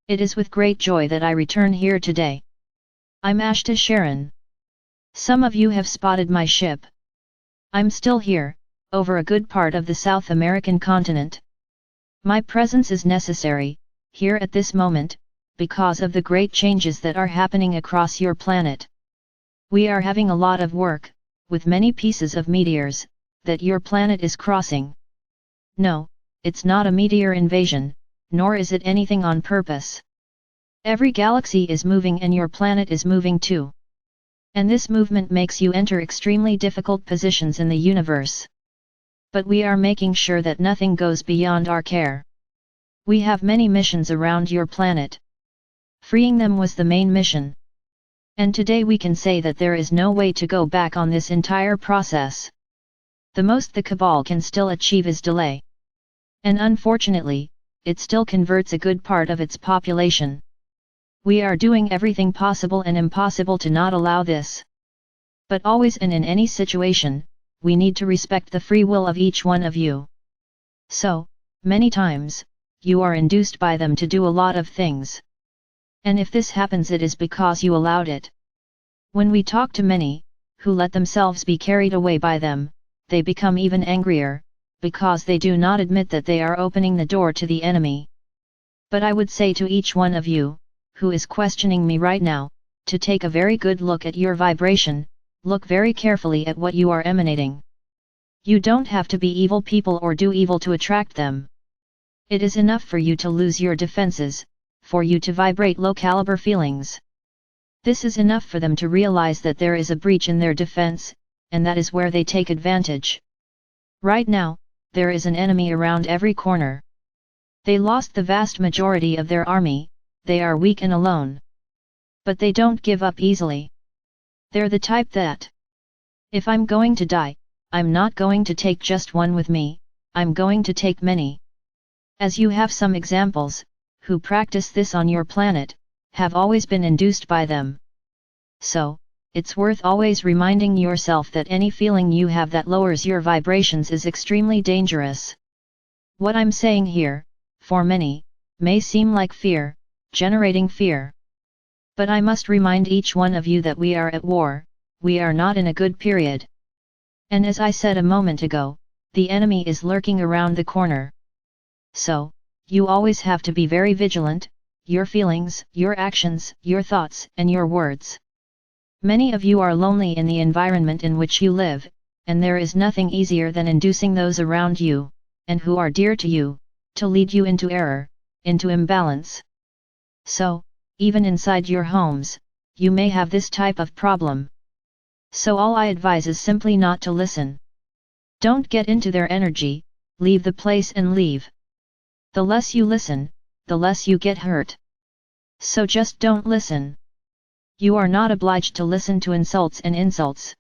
It is with great joy that I return here today. I'm Ashtar Sheran. Some of you have spotted my ship. I'm still here, over a good part of the South American continent. My presence is necessary, here at this moment, because of the great changes that are happening across your planet. We are having a lot of work, with many pieces of meteors, that your planet is crossing. No, it's not a meteor invasion, nor is it anything on purpose. Every galaxy is moving and your planet is moving too. And this movement makes you enter extremely difficult positions in the universe. But we are making sure that nothing goes beyond our care. We have many missions around your planet. Freeing them was the main mission. And today we can say that there is no way to go back on this entire process. The most the Cabal can still achieve is delay. And unfortunately, it still converts a good part of its population. We are doing everything possible and impossible to not allow this. But always and in any situation, we need to respect the free will of each one of you. So, many times, you are induced by them to do a lot of things. And if this happens, it is because you allowed it. When we talk to many, who let themselves be carried away by them, they become even angrier, because they do not admit that they are opening the door to the enemy. But I would say to each one of you, who is questioning me right now, to take a very good look at your vibration, look very carefully at what you are emanating. You don't have to be evil people or do evil to attract them. It is enough for you to lose your defenses, for you to vibrate low caliber feelings. This is enough for them to realize that there is a breach in their defense, and that is where they take advantage. Right now, there is an enemy around every corner. They lost the vast majority of their army, they are weak and alone. But they don't give up easily. They're the type that, if I'm going to die, I'm not going to take just one with me, I'm going to take many. As you have some examples, who practice this on your planet, have always been induced by them. So, it's worth always reminding yourself that any feeling you have that lowers your vibrations is extremely dangerous. What I'm saying here, for many, may seem like fear, generating fear. But I must remind each one of you that we are at war, we are not in a good period. And as I said a moment ago, the enemy is lurking around the corner. So, you always have to be very vigilant, your feelings, your actions, your thoughts, and your words. Many of you are lonely in the environment in which you live, and there is nothing easier than inducing those around you, and who are dear to you, to lead you into error, into imbalance. So, even inside your homes, you may have this type of problem. So all I advise is simply not to listen. Don't get into their energy, leave the place and leave. The less you listen, the less you get hurt. So just don't listen. You are not obliged to listen to insults and insults.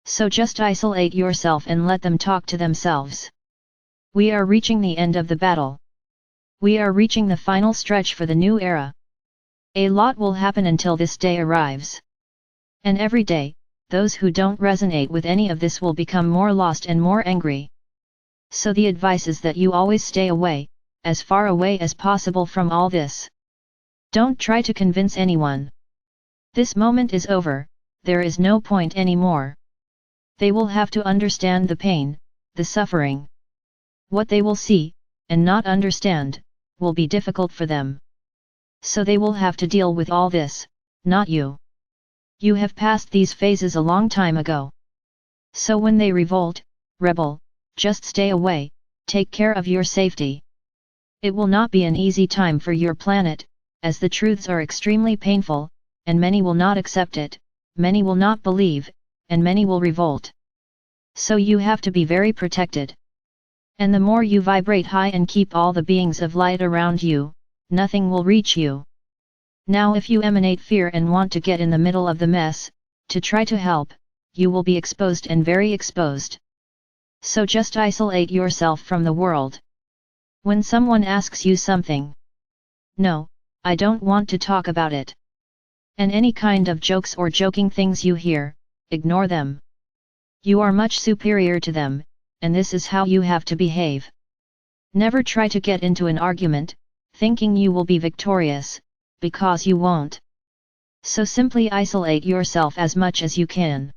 So just isolate yourself and let them talk to themselves. We are reaching the end of the battle. We are reaching the final stretch for the new era. A lot will happen until this day arrives. And every day, those who don't resonate with any of this will become more lost and more angry. So the advice is that you always stay away, as far away as possible from all this. Don't try to convince anyone. This moment is over, there is no point anymore. They will have to understand the pain, the suffering. What they will see, and not understand, will be difficult for them. So they will have to deal with all this, not you. You have passed these phases a long time ago. So when they revolt, rebel, just stay away, take care of your safety. It will not be an easy time for your planet, as the truths are extremely painful, and many will not accept it, many will not believe, and many will revolt. So you have to be very protected. And the more you vibrate high and keep all the beings of light around you, nothing will reach you. Now if you emanate fear and want to get in the middle of the mess, to try to help, you will be exposed and very exposed. So just isolate yourself from the world. When someone asks you something, no, I don't want to talk about it. And any kind of jokes or joking things you hear, ignore them. You are much superior to them, and this is how you have to behave. Never try to get into an argument, thinking you will be victorious, because you won't. So simply isolate yourself as much as you can.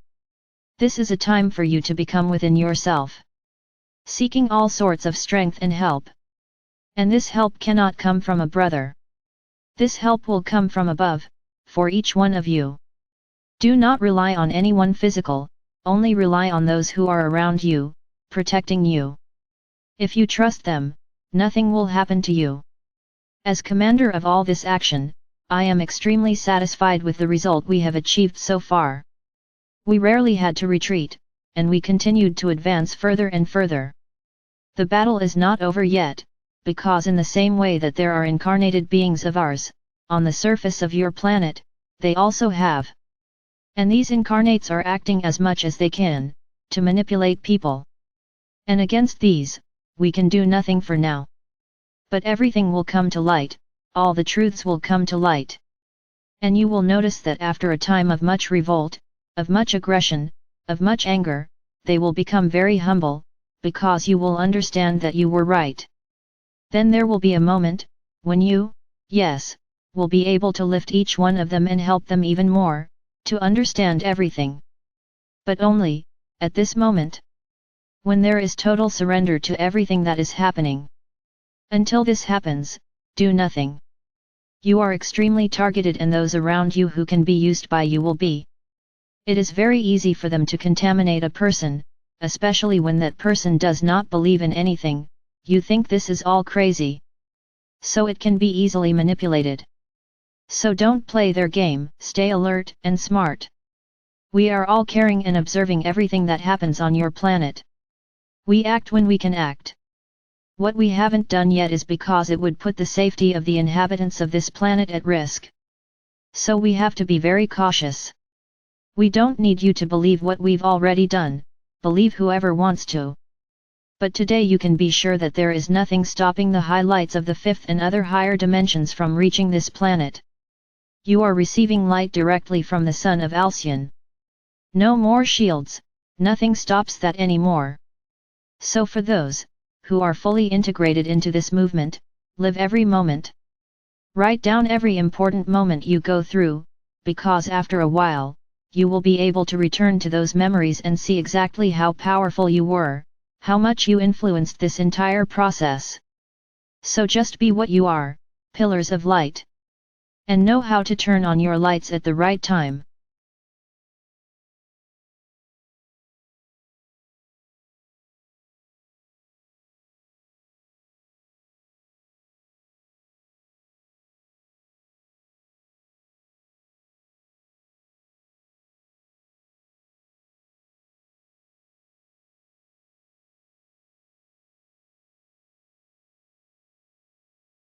This is a time for you to become within yourself, seeking all sorts of strength and help. And this help cannot come from a brother. This help will come from above, for each one of you. Do not rely on anyone physical, only rely on those who are around you, protecting you. If you trust them, nothing will happen to you. As commander of all this action, I am extremely satisfied with the result we have achieved so far. We rarely had to retreat, and we continued to advance further and further. The battle is not over yet, because in the same way that there are incarnated beings of ours, on the surface of your planet, they also have. And these incarnates are acting as much as they can, to manipulate people. And against these, we can do nothing for now. But everything will come to light, all the truths will come to light. And you will notice that after a time of much revolt, of much aggression, of much anger, they will become very humble, because you will understand that you were right. Then there will be a moment, when you, yes, will be able to lift each one of them and help them even more, to understand everything. But only, at this moment, when there is total surrender to everything that is happening. Until this happens, do nothing. You are extremely targeted, and those around you who can be used by you will be. It is very easy for them to contaminate a person, especially when that person does not believe in anything. You think this is all crazy. So it can be easily manipulated. So don't play their game, stay alert and smart. We are all caring and observing everything that happens on your planet. We act when we can act. What we haven't done yet is because it would put the safety of the inhabitants of this planet at risk. So we have to be very cautious. We don't need you to believe what we've already done, believe whoever wants to. But today you can be sure that there is nothing stopping the highlights of the fifth and other higher dimensions from reaching this planet. You are receiving light directly from the sun of Alcyon. No more shields, nothing stops that anymore. So for those who are fully integrated into this movement, live every moment. Write down every important moment you go through, because after a while, you will be able to return to those memories and see exactly how powerful you were, how much you influenced this entire process. So just be what you are, pillars of light. And know how to turn on your lights at the right time.